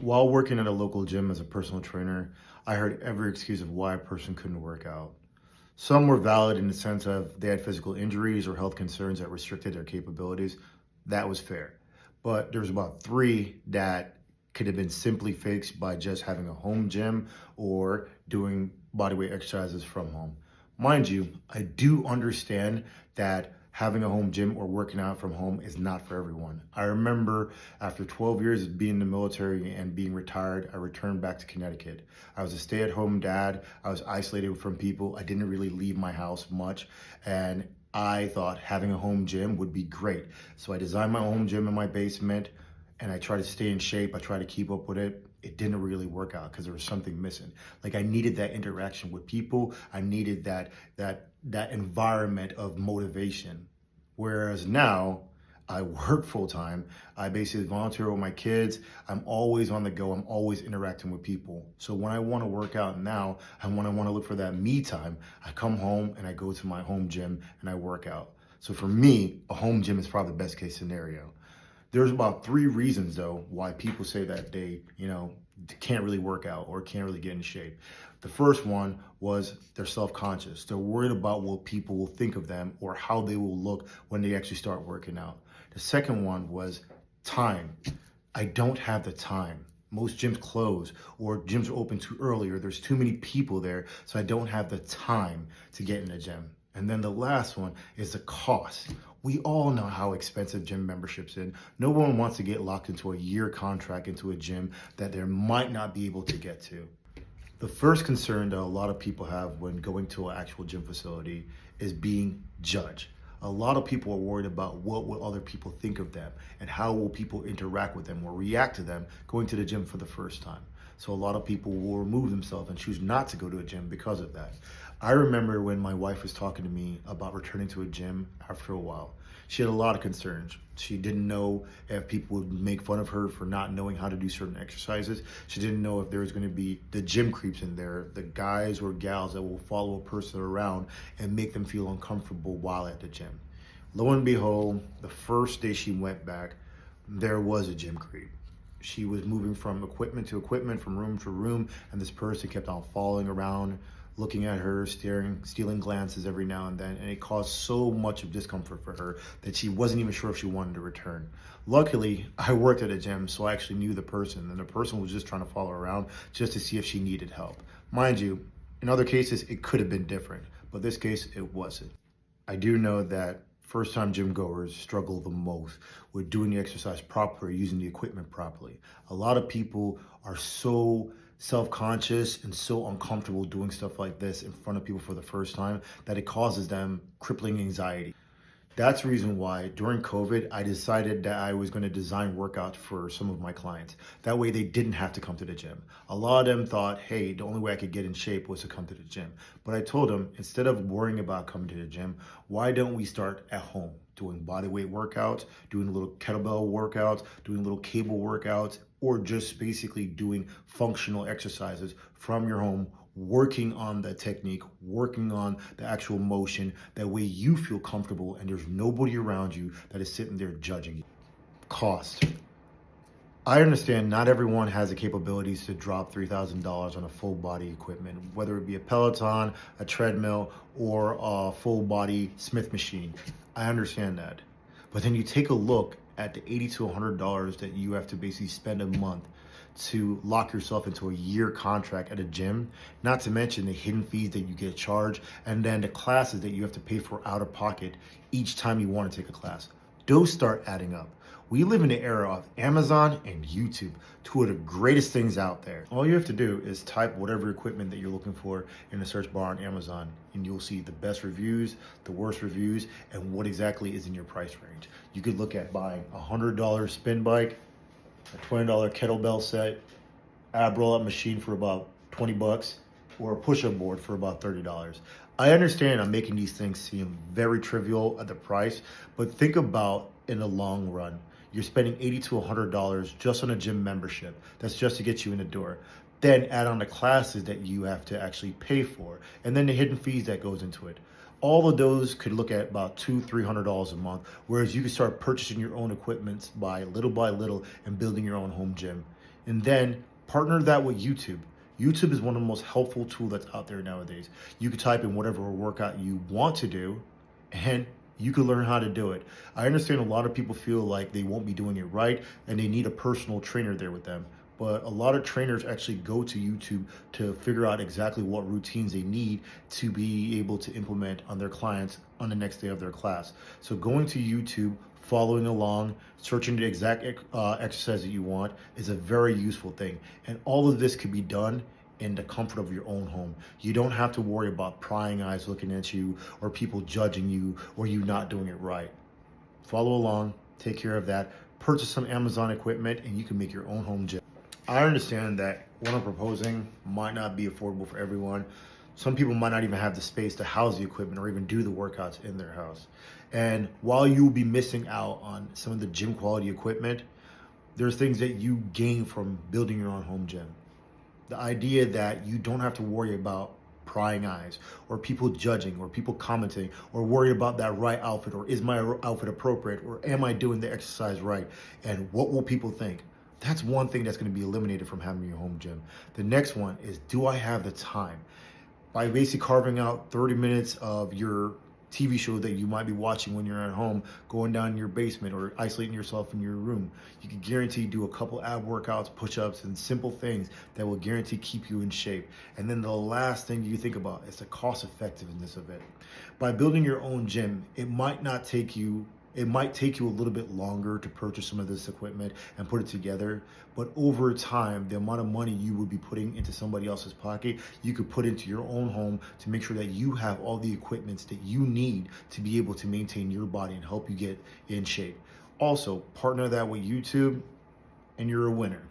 While working at a local gym as a personal trainer, I heard every excuse of why a person couldn't work out. Some were valid in the sense of they had physical injuries or health concerns that restricted their capabilities. That was fair. But there's about three that could have been simply fixed by just having a home gym or doing bodyweight exercises from home. Mind you, I do understand that having a home gym or working out from home is not for everyone. I remember after 12 years of being in the military and being retired, I returned back to Connecticut. I was a stay-at-home dad. I was isolated from people. I didn't really leave my house much. And I thought having a home gym would be great. So I designed my home gym in my basement and I tried to stay in shape. I tried to keep up with it. It didn't really work out because there was something missing. Like I needed that interaction with people. I needed that environment of motivation. Whereas now I work full time. I basically volunteer with my kids. I'm always on the go. I'm always interacting with people. So when I want to work out now and when I want to look for that me time, I come home and I go to my home gym and I work out. So for me, a home gym is probably the best case scenario. There's about three reasons though why people say that they, can't really work out or can't really get in shape. The first one was they're self-conscious. They're worried about what people will think of them or how they will look when they actually start working out. The second one was time. I don't have the time. Most gyms close or gyms are open too early or there's too many people there, so I don't have the time to get in the gym. And then the last one is the cost. We all know how expensive gym memberships is. No one wants to get locked into a year contract into a gym that they might not be able to get to. The first concern that a lot of people have when going to an actual gym facility is being judged. A lot of people are worried about what will other people think of them and how will people interact with them or react to them going to the gym for the first time. So a lot of people will remove themselves and choose not to go to a gym because of that. I remember when my wife was talking to me about returning to a gym after a while. She had a lot of concerns. She didn't know if people would make fun of her for not knowing how to do certain exercises. She didn't know if there was going to be the gym creeps in there, the guys or gals that will follow a person around and make them feel uncomfortable while at the gym. Lo and behold, the first day she went back, there was a gym creep. She was moving from equipment to equipment, from room to room, and this person kept on following around, looking at her, stealing glances every now and then, and it caused so much of discomfort for her that she wasn't even sure if she wanted to return. Luckily, I worked at a gym, so I actually knew the person, and the person was just trying to follow her around just to see if she needed help. Mind you, in other cases, it could have been different, but this case, it wasn't. I do know that first-time gym goers struggle the most with doing the exercise properly, using the equipment properly. A lot of people are so self-conscious and so uncomfortable doing stuff like this in front of people for the first time that it causes them crippling anxiety. That's the reason why during COVID, I decided that I was going to design workouts for some of my clients. That way they didn't have to come to the gym. A lot of them thought, hey, the only way I could get in shape was to come to the gym. But I told them, instead of worrying about coming to the gym, why don't we start at home? Doing bodyweight workouts, doing little kettlebell workouts, doing little cable workouts, or just basically doing functional exercises from your home, working on the technique, working on the actual motion. That way you feel comfortable and there's nobody around you that is sitting there judging you. Cost. I understand not everyone has the capabilities to drop $3,000 on a full body equipment, whether it be a Peloton, a treadmill, or a full body Smith machine. I understand that. But then you take a look at the $80 to $100 that you have to basically spend a month to lock yourself into a year contract at a gym, not to mention the hidden fees that you get charged, and then the classes that you have to pay for out of pocket each time you want to take a class. Those start adding up. We live in the era of Amazon and YouTube, two of the greatest things out there. All you have to do is type whatever equipment that you're looking for in the search bar on Amazon, and you'll see the best reviews, the worst reviews, and what exactly is in your price range. You could look at buying a $100 spin bike, a $20 kettlebell set, ab roll-up machine for about 20 bucks, or a push-up board for about $30. I understand I'm making these things seem very trivial at the price, but think about in the long run. You're spending $80 to $100 just on a gym membership. That's just to get you in the door. Then add on the classes that you have to actually pay for, and then the hidden fees that goes into it. All of those could look at about $200-300 a month, whereas you can start purchasing your own equipment by little and building your own home gym. And then partner that with YouTube. YouTube is one of the most helpful tools that's out there nowadays. You can type in whatever workout you want to do and you can learn how to do it. I understand a lot of people feel like they won't be doing it right and they need a personal trainer there with them. But a lot of trainers actually go to YouTube to figure out exactly what routines they need to be able to implement on their clients on the next day of their class. So going to YouTube, following along, searching the exact exercise that you want is a very useful thing. And all of this could be done in the comfort of your own home. You don't have to worry about prying eyes looking at you or people judging you or you not doing it right. Follow along, take care of that, purchase some Amazon equipment, and you can make your own home gym. I understand that what I'm proposing might not be affordable for everyone. Some people might not even have the space to house the equipment or even do the workouts in their house. And while you will be missing out on some of the gym quality equipment, there's things that you gain from building your own home gym. The idea that you don't have to worry about prying eyes or people judging or people commenting or worry about that right outfit or is my outfit appropriate or am I doing the exercise right and what will people think. That's one thing that's going to be eliminated from having your home gym. The next one is, do I have the time? By basically carving out 30 minutes of your TV show that you might be watching when you're at home, going down in your basement or isolating yourself in your room, you can guarantee do a couple ab workouts, push-ups, and simple things that will guarantee keep you in shape. And then the last thing you think about is the cost effectiveness of it. By building your own gym, it might take you a little bit longer to purchase some of this equipment and put it together, but over time, the amount of money you would be putting into somebody else's pocket, you could put into your own home to make sure that you have all the equipments that you need to be able to maintain your body and help you get in shape. Also, partner that with YouTube and you're a winner.